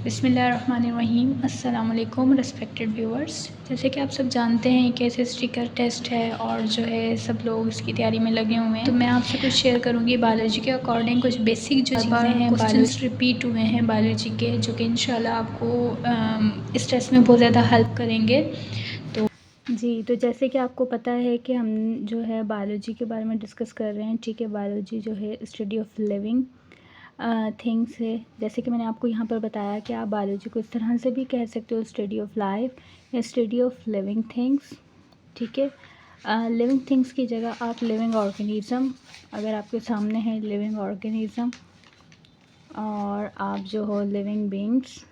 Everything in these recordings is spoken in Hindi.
बिस्मिल्लाहिर्रहमानिर्रहीम। अस्सलाम वालेकुम रिस्पेक्टेड व्यूअर्स। जैसे कि आप सब जानते हैं कि एसएसटी का टेस्ट है और जो है सब लोग इसकी तैयारी में लगे हुए हैं। तो मैं आपसे कुछ शेयर करूंगी बायोलॉजी के अकॉर्डिंग कुछ बेसिक जो चीज़ें हैं, क्वेश्चंस रिपीट हुए हैं बायोलॉजी के, जो कि इंशाल्लाह आपको इस टेस्ट में बहुत ज़्यादा हेल्प करेंगे। तो तो जैसे कि आपको पता है कि हम जो है बायोलॉजी के बारे में डिस्कस कर रहे हैं, ठीक है। बायोलॉजी जो है स्टडी ऑफ लिविंग थिंग्स है। जैसे कि मैंने आपको यहाँ पर बताया कि आप बायोलॉजी को इस तरह से भी कह सकते हो, स्टडी ऑफ लाइफ या स्टडी ऑफ लिविंग थिंग्स, ठीक है। लिविंग थिंग्स की जगह आप लिविंग ऑर्गेनिज़म, अगर आपके सामने है लिविंग ऑर्गेनिज़म, और आप जो हो लिविंग बीइंग्स,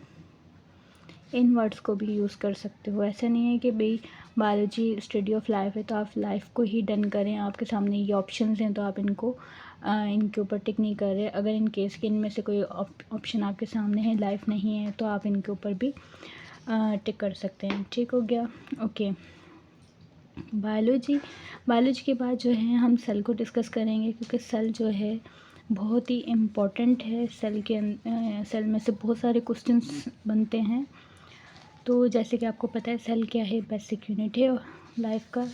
इन वर्ड्स को भी यूज़ कर सकते हो। ऐसा नहीं है कि भाई बायोलॉजी स्टडी ऑफ लाइफ है तो आप लाइफ को ही डन करें, आपके सामने ये ऑप्शंस हैं तो आप इनके ऊपर टिक नहीं कर रहे। अगर इन केस के इनमें से कोई ऑप्शन आपके सामने है, लाइफ नहीं है, तो आप इनके ऊपर भी टिक कर सकते हैं। ठीक हो गया, ओके। बायोलॉजी के बाद जो है हम सेल को डिस्कस करेंगे, क्योंकि सेल जो है बहुत ही इम्पोर्टेंट है। सेल में से बहुत सारे क्वेश्चंस बनते हैं। तो जैसे कि आपको पता है सेल क्या है, बेसिक यूनिट है लाइफ का,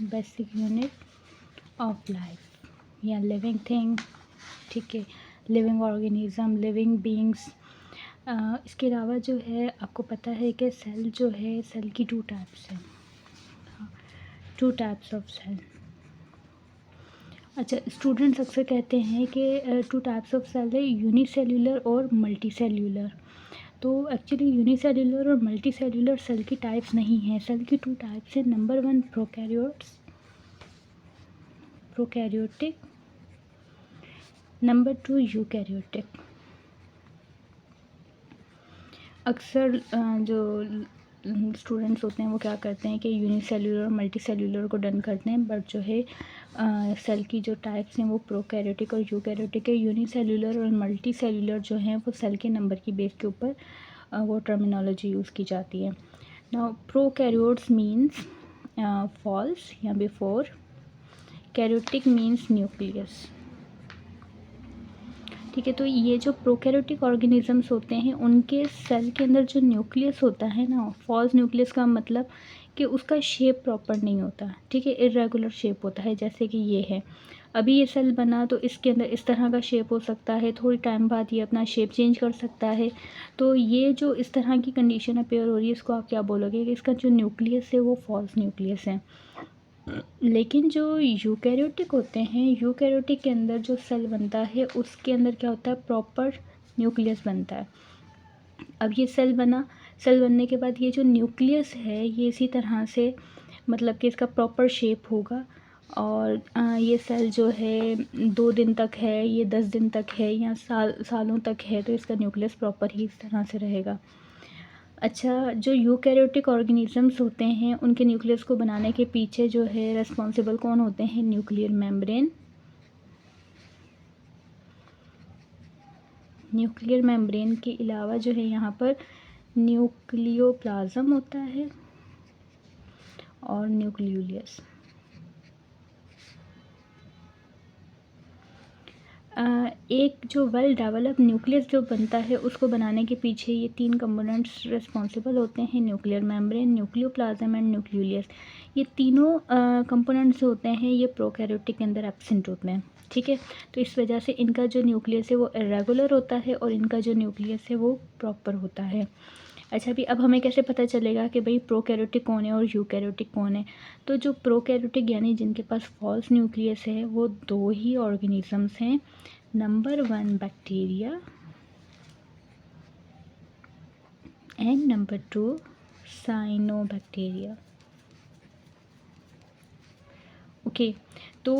बेसिक यूनिट ऑफ लाइफ या लिविंग थिंग, ठीक है। Living organism, living beings. इसके अलावा जो है आपको पता है कि सेल जो है, सेल की 2 टाइप्स हैं, 2 टाइप्स ऑफ सेल। अच्छा, स्टूडेंट्स अक्सर कहते हैं कि 2 टाइप्स ऑफ सेल है, यूनिसेल्यूलर और मल्टी सेल्यूलर। तो एक्चुअली यूनिसेल्यूलर और मल्टी सेल्यूलर सेल की टाइप्स नहीं है। सेल की 2 टाइप्स है। Number 1 prokaryotic, number 2 eukaryotic. अक्सर जो स्टूडेंट्स होते हैं वो क्या करते हैं कि यूनिसेल्यूलर और मल्टी सेल्यूलर को डन करते हैं, बट जो है सेल की जो टाइप्स हैं वो प्रोकैरियोटिक और यूकैरियोटिक है। यूनिसेल्यूलर और मल्टी सेल्यूलर जो हैं वो सेल के नंबर की बेस के ऊपर वो टर्मिनोलॉजी यूज़ की जाती है। नाउ प्रोकैरियोट्स मीन्स फॉल्स या बिफोर, कैरियोटिक मीन्स न्यूक्लियस, ठीक है। तो ये जो प्रोकैरियोटिक ऑर्गेनिजम्स होते हैं उनके सेल के अंदर जो न्यूक्लियस होता है ना, फॉल्स न्यूक्लियस का मतलब कि उसका शेप प्रॉपर नहीं होता, ठीक है। इर्रेगुलर शेप होता है, जैसे कि ये है। अभी ये सेल बना तो इसके अंदर इस तरह का शेप हो सकता है, थोड़ी टाइम बाद ये अपना शेप चेंज कर सकता है। तो ये जो इस तरह की कंडीशन अपेयर हो रही है, इसको आप क्या बोलोगे कि इसका जो न्यूक्लियस है वो फॉल्स न्यूक्लियस है। लेकिन जो यूकैरियोटिक होते हैं, यूकैरियोटिक के अंदर जो सेल बनता है उसके अंदर क्या होता है, प्रॉपर न्यूक्लियस बनता है। अब ये सेल बनने के बाद ये जो न्यूक्लियस है ये इसी तरह से, मतलब कि इसका प्रॉपर शेप होगा। और ये सेल जो है 2 दिन तक है, ये 10 दिन तक है, या सालों तक है, तो इसका न्यूक्लियस प्रॉपर ही इस तरह से रहेगा। अच्छा, जो यूकैरियोटिक ऑर्गेनिजम्स होते हैं उनके न्यूक्लियस को बनाने के पीछे जो है रेस्पॉन्सिबल कौन होते हैं, न्यूक्लियर मेम्ब्रेन। न्यूक्लियर मेम्ब्रेन के अलावा जो है यहाँ पर न्यूक्लियोप्लाज्म होता है और न्यूक्लियोलस। एक जो वेल डेवलप न्यूक्लियस जो बनता है उसको बनाने के पीछे ये 3 कंपोनेंट्स रिस्पॉन्सिबल होते हैं, nuclear membrane, nucleoplasm and nucleolus. ये तीनों कंपोनेंट्स होते हैं ये प्रोकैरियोटिक के अंदर एब्सेंट होते हैं, ठीक है। तो इस वजह से इनका जो न्यूक्लियस है वो इरेगुलर होता है और इनका जो न्यूक्लियस है वो प्रॉपर होता है। अच्छा, अभी अब हमें कैसे पता चलेगा कि भाई प्रोकैरियोटिक कौन है और यूकैरियोटिक कौन है। तो जो प्रोकैरियोटिक यानी जिनके पास फॉल्स न्यूक्लियस है वो 2 ही ऑर्गेनिजम्स हैं। Number 1 bacteria and number 2 cyanobacteria, okay. तो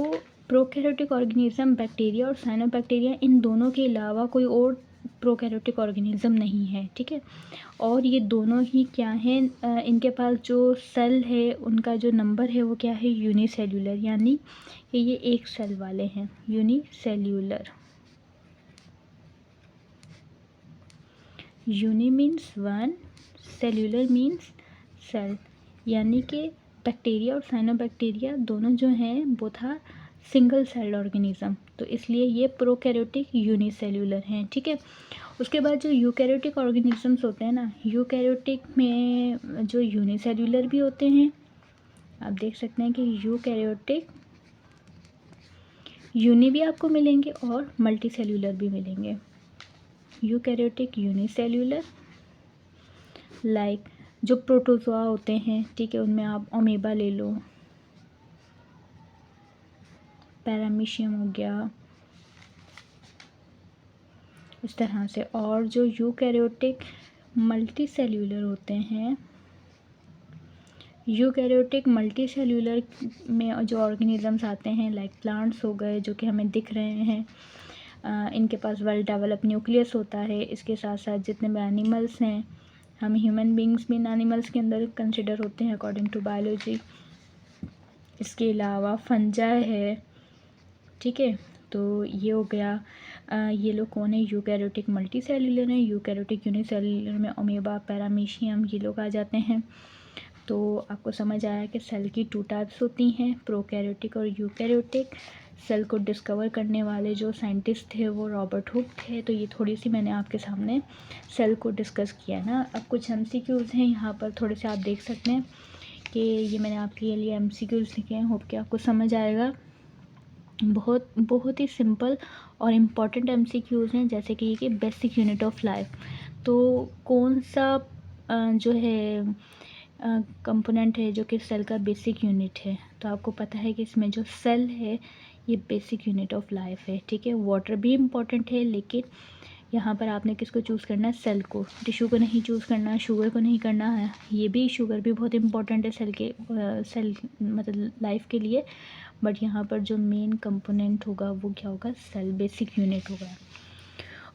प्रोकैरियोटिक ऑर्गेनिज्म बैक्टीरिया और साइनोबैक्टीरिया, इन दोनों के अलावा कोई और प्रोकैरियोटिक ऑर्गेनिज्म नहीं है, ठीक है। और ये दोनों ही क्या हैं, इनके पास जो सेल है उनका जो नंबर है वो क्या है, यूनिसेल्यूलर, यानी कि ये एक सेल वाले हैं, unicellular. Uni means 1, cellular means cell, यानी कि बैक्टीरिया और साइनोबैक्टीरिया दोनों जो हैं both are single celled organism, तो इसलिए ये प्रोकैरियोटिक यूनिसेल्यूलर हैं, ठीक है। उसके बाद जो यूकैरियोटिक ऑर्गेनिजम्स होते हैं ना, यूकैरियोटिक में जो यूनिसेल्यूलर भी होते हैं, आप देख सकते हैं कि यूकैरियोटिक यूनि भी आपको मिलेंगे और मल्टी सेल्यूलर भी मिलेंगे। यूकैरियोटिक यूनिसेल्यूलर लाइक जो प्रोटोजोआ होते हैं, ठीक है, उनमें आप अमीबा ले लो, पैरामीशियम हो गया, इस तरह से। और जो यूकैरियोटिक मल्टी सेल्यूलर होते हैं, यूकैरियोटिक मल्टी सेल्यूलर में जो ऑर्गेनिजम्स आते हैं लाइक प्लांट्स हो गए जो कि हमें दिख रहे हैं, इनके पास वेल डेवलप न्यूक्लियस होता है। इसके साथ साथ जितने भी एनिमल्स हैं, हम ह्यूमन बींग्स भी इन एनिमल्स के अंदर कंसिडर होते हैं अकॉर्डिंग टू बायोलॉजी। इसके अलावा फंजाई है, ठीक है, तो ये हो गया। ये लोग कौन है? यूकैरियोटिक मल्टी सेल्यूलर हैं। यूकैरियोटिक यूनिसेल्यूलर में अमीबा, पैरामीशियम ये लोग आ जाते हैं। तो आपको समझ आया कि सेल की 2 टाइप्स होती हैं, प्रोकैरियोटिक और यूकैरियोटिक। सेल को डिस्कवर करने वाले जो साइंटिस्ट थे वो रॉबर्ट हुक थे। तो ये थोड़ी सी मैंने आपके सामने सेल को डिस्कस किया ना। अब कुछ MCQs हैं यहाँ पर, थोड़े से आप देख सकते हैं कि ये मैंने आपके लिए MCQs लिखे हैं। होप कि आपको समझ आएगा। बहुत बहुत ही सिंपल और इम्पॉर्टेंट MCQs हैं, जैसे कि बेसिक यूनिट ऑफ लाइफ। तो कौन सा जो है कंपोनेंट है जो कि सेल का बेसिक यूनिट है? तो आपको पता है कि इसमें जो सेल है ये बेसिक यूनिट ऑफ लाइफ है, ठीक है। वाटर भी इम्पॉर्टेंट है, लेकिन यहाँ पर आपने किसको चूज़ करना है? सेल को। टिश्यू को नहीं चूज़ करना, शुगर को नहीं करना है। ये भी, शुगर भी बहुत इंपॉर्टेंट है सेल मतलब लाइफ के लिए, बट यहाँ पर जो मेन कंपोनेंट होगा वो क्या होगा? सेल, बेसिक यूनिट होगा।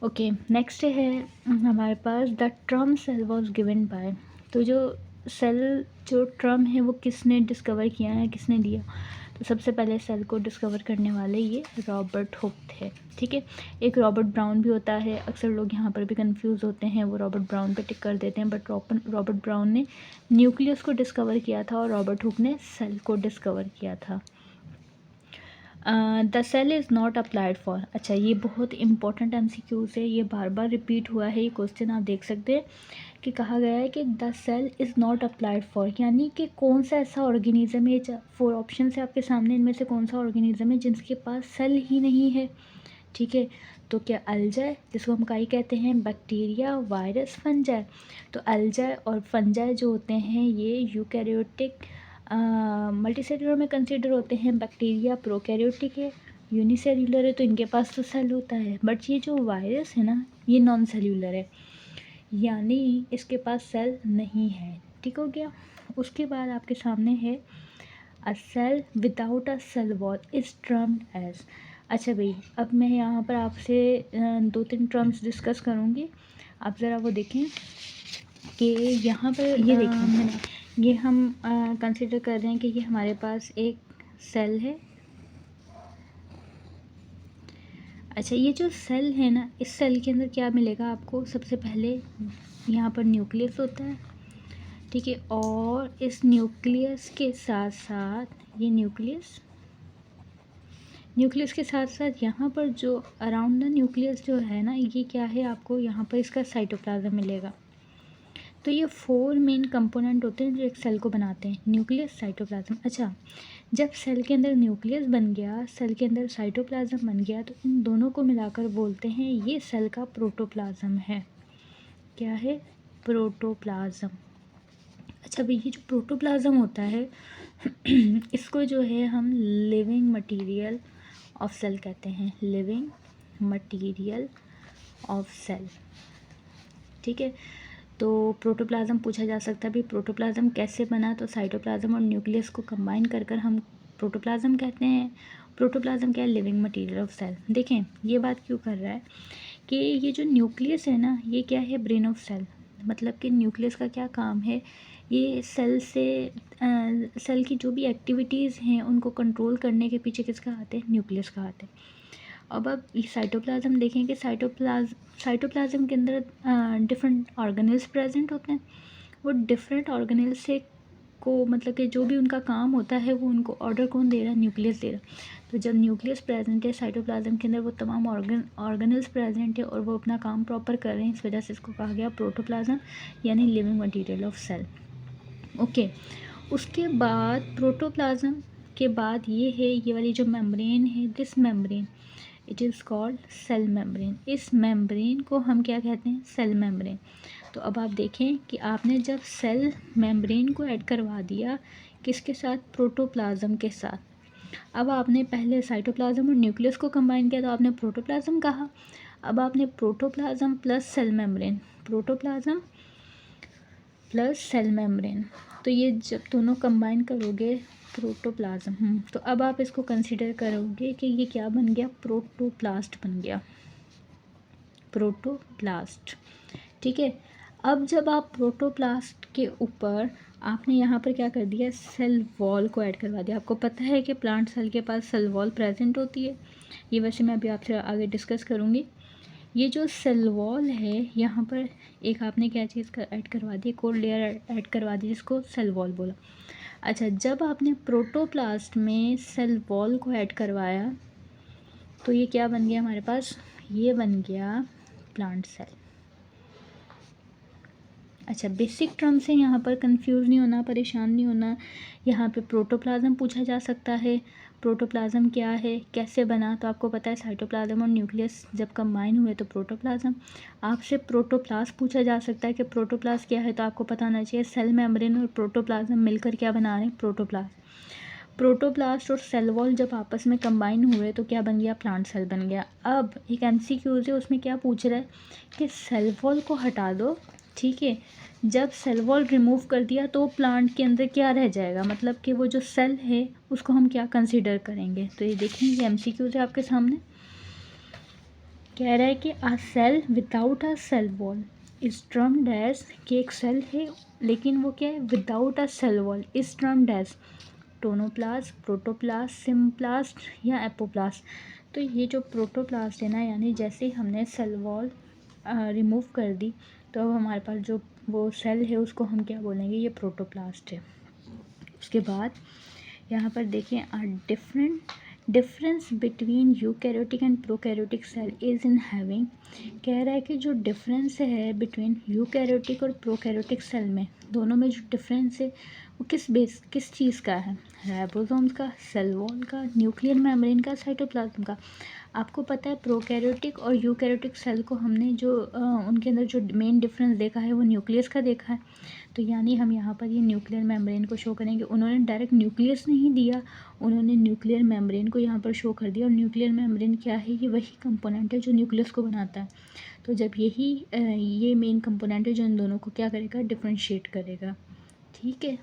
ओके, नेक्स्ट है हमारे पास the term cell was given by. तो जो सेल जो टर्म है वो किसने डिस्कवर किया है, किसने दिया? तो सबसे पहले सेल को डिस्कवर करने वाले ये रॉबर्ट हुक थे, ठीक है। एक रॉबर्ट ब्राउन भी होता है, अक्सर लोग यहाँ पर भी कंफ्यूज होते हैं, वो रॉबर्ट ब्राउन पे टिक कर देते हैं, बट रॉबर्ट ब्राउन ने न्यूक्लियस को डिस्कवर किया था और रॉबर्ट हुक ने सेल को डिस्कवर किया था। The cell is not applied for. अच्छा, ये बहुत इंपॉर्टेंट MCQs है, ये बार बार रिपीट हुआ है ये क्वेश्चन, आप देख सकते हैं कि कहा गया है कि the cell is not applied for, यानी कि कौन सा ऐसा ऑर्गेनिज्म है, 4 ऑप्शन है आपके सामने, इनमें से कौन सा ऑर्गेनिज्म है जिसके पास सेल ही नहीं है, ठीक है। तो क्या अल्जाई, जिसको हम काई कहते हैं, बैक्टीरिया, वायरस, फंजाई। तो अल्जाई और फंजाई जो होते हैं ये यूकैरियोटिक मल्टीसेल्यूलर में कंसिडर होते हैं। बैक्टीरिया प्रोकैरियोटिक है, यूनिसेल्यूलर है, तो इनके पास तो सेल होता है, बट ये जो वायरस है ना ये नॉन सेल्यूलर है, यानी इसके पास सेल नहीं है, ठीक हो गया। उसके बाद आपके सामने है a cell without a cell wall is termed as. अच्छा भाई, अब मैं यहाँ पर आपसे 2-3 टर्म्स डिस्कस करूँगी, आप ज़रा वो देखें कि यहाँ पर ये देखें, ये हम कंसिडर कर रहे हैं कि ये हमारे पास एक सेल है। अच्छा, ये जो सेल है ना, इस सेल के अंदर क्या मिलेगा आपको? सबसे पहले यहाँ पर न्यूक्लियस होता है, ठीक है, और इस न्यूक्लियस के साथ साथ ये न्यूक्लियस के साथ साथ यहाँ पर जो अराउंड द न्यूक्लियस जो है ना, ये क्या है? आपको यहाँ पर इसका साइटोप्लाज्म मिलेगा। तो ये 4 मेन कंपोनेंट होते हैं जो एक सेल को बनाते हैं, न्यूक्लियस, साइटोप्लाज्म। अच्छा, जब सेल के अंदर न्यूक्लियस बन गया, सेल के अंदर साइटोप्लाज्म बन गया, तो इन दोनों को मिलाकर बोलते हैं ये सेल का प्रोटोप्लाज्म है। क्या है? प्रोटोप्लाज्म। अच्छा भाई, ये जो प्रोटोप्लाज्म होता है इसको जो है हम लिविंग मटेरियल ऑफ सेल कहते हैं, लिविंग मटेरियल ऑफ सेल, ठीक है। तो प्रोटोप्लाज्म पूछा जा सकता है भी प्रोटोप्लाज्म कैसे बना? तो साइटोप्लाज्म और न्यूक्लियस को कंबाइन कर कर हम प्रोटोप्लाज्म कहते हैं। प्रोटोप्लाज्म क्या है? Living material of cell. देखें ये बात क्यों कर रहा है कि ये जो न्यूक्लियस है ना, ये क्या है? Brain of cell. मतलब कि न्यूक्लियस का क्या काम है? ये सेल से सेल की जो भी एक्टिविटीज़ हैं उनको कंट्रोल करने के पीछे किसका हाथ है? न्यूक्लियस का हाथ है। अब आप ये साइटोप्लाज्म देखें कि साइटोप्लाज्म के अंदर डिफरेंट ऑर्गेनेल्स प्रेजेंट होते हैं। वो डिफरेंट ऑर्गेनेल से को मतलब कि जो भी उनका काम होता है वो उनको ऑर्डर कौन दे रहा है, न्यूक्लियस दे रहा है। तो जब न्यूक्लियस प्रेजेंट है साइटोप्लाज्म के अंदर, वो तमाम ऑर्गेनल्स प्रेजेंट है और वो अपना काम प्रॉपर कर रहे हैं, इस वजह से इसको कहा गया प्रोटोप्लाज्म यानी living material of cell. Okay, उसके बाद प्रोटोप्लाज्म के बाद ये वाली जो मेम्ब्रेन है, this membrane it is called cell membrane. इस मेम्ब्रेन को हम क्या कहते हैं, सेल मेम्ब्रेन। तो अब आप देखें कि आपने जब सेल मेम्ब्रेन को ऐड करवा दिया किसके साथ, प्रोटोप्लाज्म के साथ। अब आपने पहले साइटोप्लाज्म और न्यूक्लियस को कंबाइन किया तो आपने प्रोटोप्लाज्म कहा। अब आपने protoplasm plus cell membrane, protoplasm plus cell membrane, तो ये जब दोनों कंबाइन करोगे प्रोटोप्लाज्म, तो अब आप इसको कंसीडर करोगे कि ये क्या बन गया, प्रोटोप्लास्ट बन गया, प्रोटोप्लास्ट। ठीक है, अब जब आप प्रोटोप्लास्ट के ऊपर आपने यहाँ पर क्या कर दिया, सेल वॉल को ऐड करवा दिया। आपको पता है कि प्लांट सेल के पास सेल वॉल प्रेजेंट होती है, ये वैसे मैं अभी आपसे आगे डिस्कस करूँगी। ये जो सेल वॉल है यहाँ पर एक आपने क्या चीज़ ऐड करवा दी, कोर लेयर ऐड करवा दी जिसको सेल वॉल बोला। अच्छा, जब आपने प्रोटोप्लास्ट में सेल वॉल को ऐड करवाया तो ये क्या बन गया हमारे पास, ये बन गया प्लांट सेल। अच्छा, बेसिक टर्म से यहाँ पर कंफ्यूज नहीं होना, परेशान नहीं होना। यहाँ पे प्रोटोप्लाज्म पूछा जा सकता है, प्रोटोप्लाज्म क्या है, कैसे बना, तो आपको पता है साइटोप्लाज्म और न्यूक्लियस जब कंबाइन हुए तो प्रोटोप्लाज्म। आपसे प्रोटोप्लास्ट पूछा जा सकता है कि प्रोटोप्लास्ट क्या है, तो आपको पता होना चाहिए सेल मेम्ब्रेन और प्रोटोप्लाज्म मिलकर क्या बना रहे हैं, प्रोटोप्लास्ट। प्रोटोप्लास्ट और सेल वॉल जब आपस में कंबाइन हुए तो क्या बन गया, प्लांट सेल बन गया। अब एक एमसीक्यूज है, उसमें क्या पूछ रहा है कि सेल वॉल को हटा दो, ठीक है, जब सेल वॉल रिमूव कर दिया तो प्लांट के अंदर क्या रह जाएगा, मतलब कि वो जो सेल है उसको हम क्या कंसीडर करेंगे। तो ये देखेंगे एमसीक्यूज है आपके सामने, कह रहा है कि a cell without a cell wall is termed as, कि एक सेल है लेकिन वो क्या है, without a cell wall, is termed as tonoplast, protoplast, symplast या एपोप्लास्ट। तो ये जो प्रोटोप्लास्ट है ना, यानी जैसे ही हमने सेल वॉल रिमूव कर दी तो अब हमारे पास जो वो सेल है उसको हम क्या बोलेंगे, ये प्रोटोप्लास्ट है। उसके बाद यहाँ पर देखें difference between eukaryotic and prokaryotic cell is in having, कह रहा है कि जो डिफरेंस है बिटवीन यूकैरियोटिक और प्रोकैरियोटिक सेल में, दोनों में जो डिफरेंस है वो किस चीज़ का है, राइबोसोम्स का, सेल वॉल का, न्यूक्लियर मेम्ब्रेन का, साइटोप्लाज्म का। आपको पता है प्रोकैरियोटिक और यूकैरियोटिक सेल को हमने जो उनके अंदर जो मेन डिफरेंस देखा है वो न्यूक्लियस का देखा है। तो यानी हम यहाँ पर ये न्यूक्लियर मेम्ब्रेन को शो करेंगे। उन्होंने डायरेक्ट न्यूक्लियस नहीं दिया, उन्होंने न्यूक्लियर मेम्ब्रेन को यहाँ पर शो कर दिया। और न्यूक्लियर मेम्ब्रेन क्या है, ये वही कंपोनेंट है जो न्यूक्लियस को बनाता है। तो जब ये मेन कंपोनेंट है जो इन दोनों को क्या करेगा, डिफ्रेंशिएट करेगा। ठीक है।